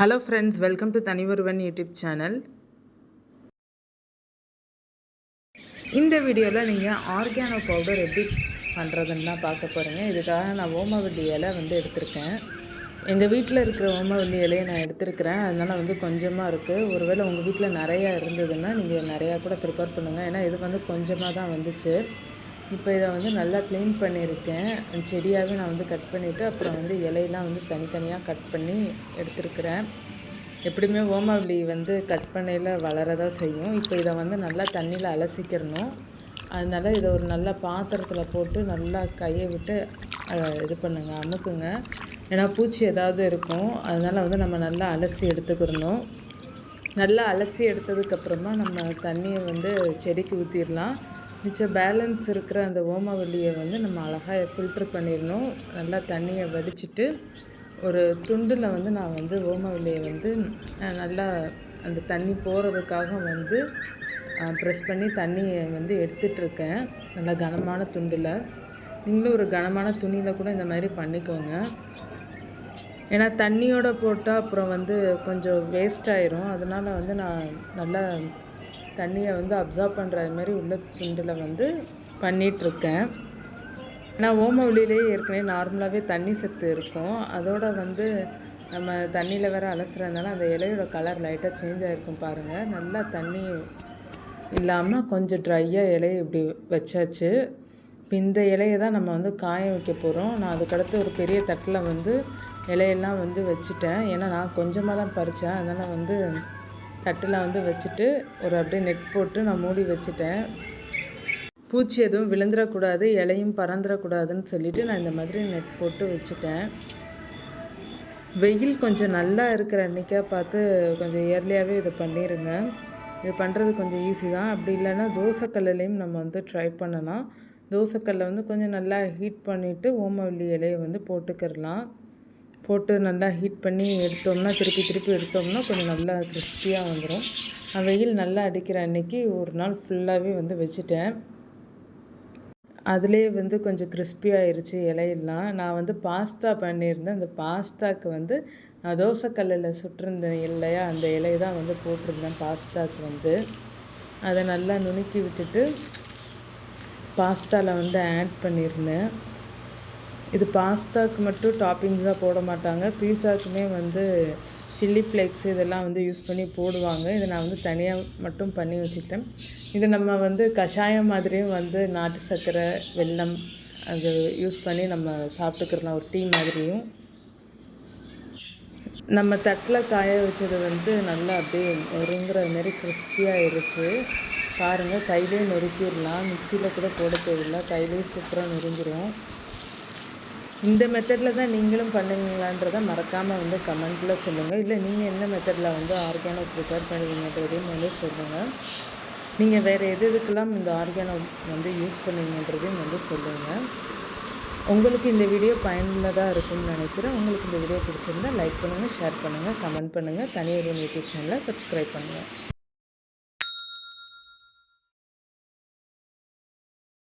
Hello friends, welcome to Thanioruvan YouTube channel. இந்த வீடியோவில் நீங்கள் ஆர்கானோ பவுடர் எப்படி பண்ணுறதுன்னு தான் பார்க்க போகிறீங்க. இதுக்காக நான் ஓமவல்லி இலை எடுத்திருக்கேன். எங்கள் வீட்டில் இருக்கிற ஓமவல்லி இலையை நான் எடுத்துருக்கிறேன். அதனால் கொஞ்சமாக இருக்குது. ஒருவேளை உங்கள் வீட்டில் நிறையா இருந்ததுன்னா நீங்கள் நிறையா கூட ப்ரிப்பேர் பண்ணுங்கள். ஏன்னா இது கொஞ்சமாக தான் வந்துச்சு. இப்போ இதை நல்லா க்ளீன் பண்ணியிருக்கேன். செடியாகவே நான் கட் பண்ணிவிட்டு அப்புறம் இலையெல்லாம் தனித்தனியாக கட் பண்ணி எடுத்துருக்கிறேன். எப்படியுமே ஓமவல்லி கட் பண்ணையில் வளரதான் செய்யும். இப்போ இதை நல்லா தண்ணியில் அலசிக்கிறணும். அதனால் இதை ஒரு நல்ல பாத்திரத்தில் போட்டு நல்லா கையை விட்டு இது பண்ணுங்க, அமுக்குங்க. ஏன்னா பூச்சி ஏதாவது இருக்கும். அதனால் நம்ம நல்லா அலசி எடுத்துக்கிறணும். நல்லா அலசி எடுத்ததுக்கப்புறமா நம்ம தண்ணியை செடிக்கு ஊற்றிடலாம். மிச்சம் பேலன்ஸ் இருக்கிற அந்த ஓமவல்லியை நம்ம அழகாக ஃபில்ட்ரு பண்ணிடணும். நல்லா தண்ணியை வடிச்சிட்டு ஒரு துண்டில் நான் ஓமவல்லியை நல்லா அந்த தண்ணி போகிறதுக்காக ப்ரெஸ் பண்ணி தண்ணியை எடுத்துகிட்ருக்கேன். நல்லா கனமான துண்டில். நீங்களும் ஒரு கனமான துணியில் கூட இந்த மாதிரி பண்ணிக்கோங்க. ஏன்னா தண்ணியோடு போட்டால் அப்புறம் கொஞ்சம் வேஸ்ட் ஆயிரும். அதனால் நான் நல்லா தண்ணியை அப்சார்ப் பண்ணுற மாதிரி உள்ள துண்டில் பண்ணிகிட்ருக்கேன். நான் ஓமவல்லியிலே ஏற்கனவே நார்மலாகவே தண்ணி சத்து இருக்கும். அதோடு நம்ம தண்ணியில் வேறு அலசுறதுனால அந்த இலையோட கலர் லைட்டாக சேஞ்ச் ஆகிருக்கும் பாருங்கள். நல்லா தண்ணி இல்லாமல் கொஞ்சம் ட்ரையாக இலையை இப்படி வச்சாச்சு. இப்போ இந்த இலையை தான் நம்ம காய வைக்க போகிறோம். நான் அதுக்கடுத்து ஒரு பெரிய தட்டில் இலையெல்லாம் வச்சுட்டேன். ஏன்னா நான் கொஞ்சமாக தான் பறித்தேன். அதனால் தட்டில் வச்சுட்டு ஒரு அப்படியே நெட் போட்டு நான் மூடி வச்சுட்டேன். பூச்சி எதுவும் விழுந்துடக்கூடாது, இலையும் பறந்துடக்கூடாதுன்னு சொல்லிவிட்டு நான் இந்த மாதிரி நெட் போட்டு வச்சுட்டேன். வெயில் கொஞ்சம் நல்லா இருக்கிற அன்றைக்காக பார்த்து கொஞ்சம் இயர்லியாகவே இதை பண்ணிடுங்க. இது பண்ணுறது கொஞ்சம் ஈஸி தான். அப்படி இல்லைன்னா தோசைக்கல்லையும் நம்ம ட்ரை பண்ணலாம். தோசைக்கல்லை கொஞ்சம் நல்லா ஹீட் பண்ணிவிட்டு ஓமவல்லி இலையை போட்டுக்கிடலாம். போட்டு நல்லா ஹீட் பண்ணி எடுத்தோம்னா திருப்பி எடுத்தோம்னா கொஞ்சம் நல்லா கிறிஸ்பியாக வந்துடும். நான் வெயில் நல்லா அடிக்கிற அன்றைக்கி ஒரு நாள் ஃபுல்லாகவே வச்சுட்டேன். அதிலே கொஞ்சம் கிறிஸ்பியாகிருச்சு இலையெல்லாம். நான் பாஸ்தா பண்ணியிருந்தேன். அந்த பாஸ்தாவுக்கு நான் தோசைக்கல்லில் சுட்டிருந்தேன் இல்லையா, அந்த இலையை தான் போட்டிருந்தேன் பாஸ்தாவுக்கு. அதை நல்லா நுணுக்கி விட்டுட்டு பாஸ்தாவில் ஆட் பண்ணியிருந்தேன். இது பாஸ்தாவுக்கு மட்டும் டாப்பிங்ஸாக போட மாட்டாங்க. பீஸாவுக்குமே சில்லி ஃப்ளேக்ஸ் இதெல்லாம் யூஸ் பண்ணி போடுவாங்க. இதை நான் தனியாக மட்டும் பண்ணி வச்சுக்கிட்டேன். இது நம்ம கஷாயம் மாதிரியும் நாட்டு சர்க்கரை, வெல்லம் அது யூஸ் பண்ணி நம்ம சாப்பிட்டுக்கிறலாம். ஒரு டீ மாதிரியும். நம்ம தட்டில் காய வச்சது நல்லா அப்படியே நொறுங்குற மாரி கிறிஸ்பியாகிருச்சு. பாருங்கள், கையிலே நொறுக்கிடலாம். மிக்சியில் கூட போட தேவையில்லை, கையிலே சூப்பராக நொறுங்கிடும். இந்த மெத்தடில் தான் நீங்களும் பண்ணுவீங்களான்றதை மறக்காமல் கமெண்ட்டில் சொல்லுங்கள். இல்லை நீங்கள் எந்த மெத்தடில் ஆர்கானோ ப்ரிப்பேர் பண்ணுவீங்கன்றதையும் சொல்லுங்கள். நீங்கள் வேறு எதுக்கெல்லாம் இந்த ஆர்கானோ யூஸ் பண்ணுவீங்கன்றதையும் சொல்லுங்கள். உங்களுக்கு இந்த வீடியோ பயனுள்ளதாக இருக்கும்னு நினைக்கிறேன். உங்களுக்கு இந்த வீடியோ பிடிச்சிருந்தால் லைக் பண்ணுங்கள், ஷேர் பண்ணுங்கள், கமெண்ட் பண்ணுங்கள். தனியொருவன் யூடியூப் சேனலை சப்ஸ்கிரைப் பண்ணுங்கள்.